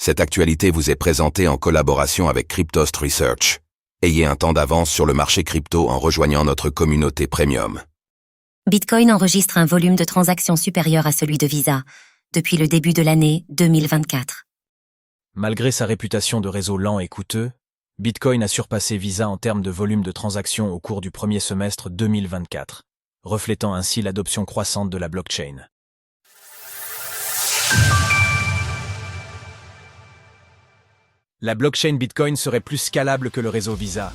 Cette actualité vous est présentée en collaboration avec Cryptost Research. Ayez un temps d'avance sur le marché crypto en rejoignant notre communauté premium. Bitcoin enregistre un volume de transactions supérieur à celui de Visa depuis le début de l'année 2024. Malgré sa réputation de réseau lent et coûteux, Bitcoin a surpassé Visa en termes de volume de transactions au cours du premier semestre 2024, reflétant ainsi l'adoption croissante de la blockchain. La blockchain Bitcoin serait plus scalable que le réseau Visa.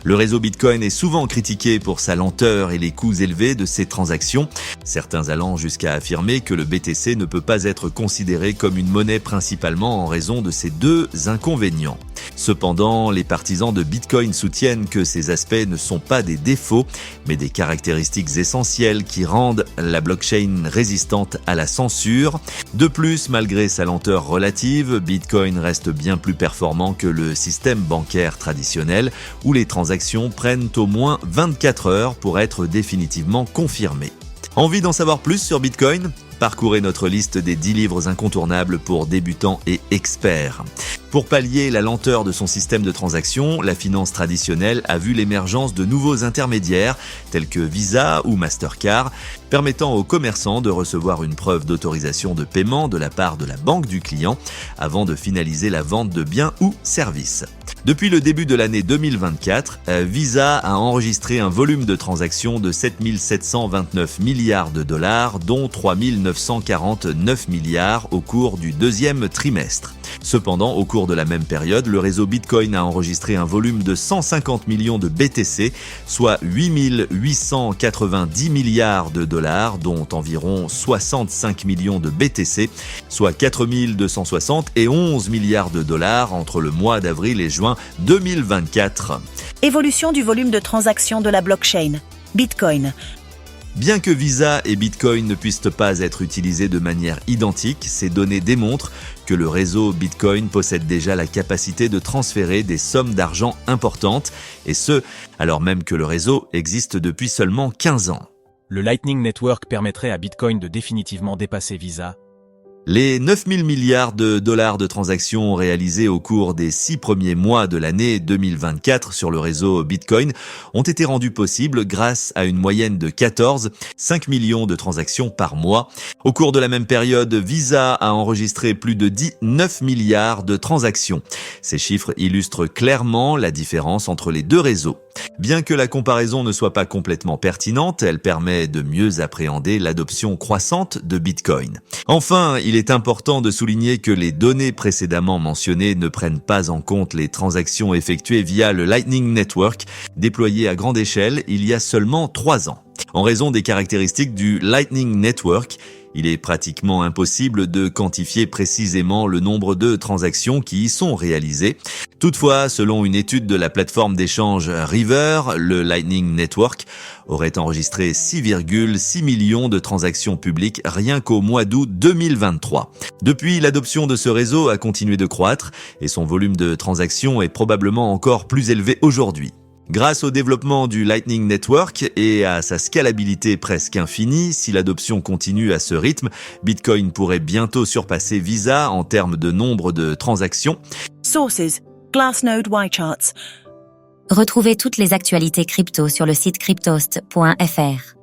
Le réseau Bitcoin est souvent critiqué pour sa lenteur et les coûts élevés de ses transactions, certains allant jusqu'à affirmer que le BTC ne peut pas être considéré comme une monnaie principalement en raison de ces deux inconvénients. Cependant, les partisans de Bitcoin soutiennent que ces aspects ne sont pas des défauts, mais des caractéristiques essentielles qui rendent la blockchain résistante à la censure. De plus, malgré sa lenteur relative, Bitcoin reste bien plus performant que le système bancaire traditionnel, où les transactions prennent au moins 24 heures pour être définitivement confirmées. Envie d'en savoir plus sur Bitcoin ? Parcourez notre liste des 10 livres incontournables pour débutants et experts. Pour pallier la lenteur de son système de transaction, la finance traditionnelle a vu l'émergence de nouveaux intermédiaires tels que Visa ou Mastercard, permettant aux commerçants de recevoir une preuve d'autorisation de paiement de la part de la banque du client avant de finaliser la vente de biens ou services. Depuis le début de l'année 2024, Visa a enregistré un volume de transactions de 7 729 milliards de dollars, dont 3 949 milliards au cours du deuxième trimestre. Cependant, au cours de la même période, le réseau Bitcoin a enregistré un volume de 150 millions de BTC, soit 8 890 milliards de dollars, dont environ 65 millions de BTC, soit 4 260 et 11 milliards de dollars entre le mois d'avril et juin 2024. Évolution du volume de transactions de la blockchain. Bitcoin. Bien que Visa et Bitcoin ne puissent pas être utilisés de manière identique, ces données démontrent que le réseau Bitcoin possède déjà la capacité de transférer des sommes d'argent importantes, et ce, alors même que le réseau existe depuis seulement 15 ans. Le Lightning Network permettrait à Bitcoin de définitivement dépasser Visa. Les 9 000 milliards de dollars de transactions réalisées au cours des 6 premiers mois de l'année 2024 sur le réseau Bitcoin ont été rendus possibles grâce à une moyenne de 5 millions de transactions par mois. Au cours de la même période, Visa a enregistré plus de 9 milliards de transactions. Ces chiffres illustrent clairement la différence entre les deux réseaux. Bien que la comparaison ne soit pas complètement pertinente, elle permet de mieux appréhender l'adoption croissante de Bitcoin. Enfin, il est important de souligner que les données précédemment mentionnées ne prennent pas en compte les transactions effectuées via le Lightning Network, déployé à grande échelle il y a seulement 3 ans. En raison des caractéristiques du Lightning Network, il est pratiquement impossible de quantifier précisément le nombre de transactions qui y sont réalisées. Toutefois, selon une étude de la plateforme d'échange River, le Lightning Network aurait enregistré 6,6 millions de transactions publiques rien qu'au mois d'août 2023. Depuis, l'adoption de ce réseau a continué de croître et son volume de transactions est probablement encore plus élevé aujourd'hui. Grâce au développement du Lightning Network et à sa scalabilité presque infinie, si l'adoption continue à ce rythme, Bitcoin pourrait bientôt surpasser Visa en termes de nombre de transactions. Sources. Glassnode YCharts. Retrouvez toutes les actualités crypto sur le site cryptost.fr.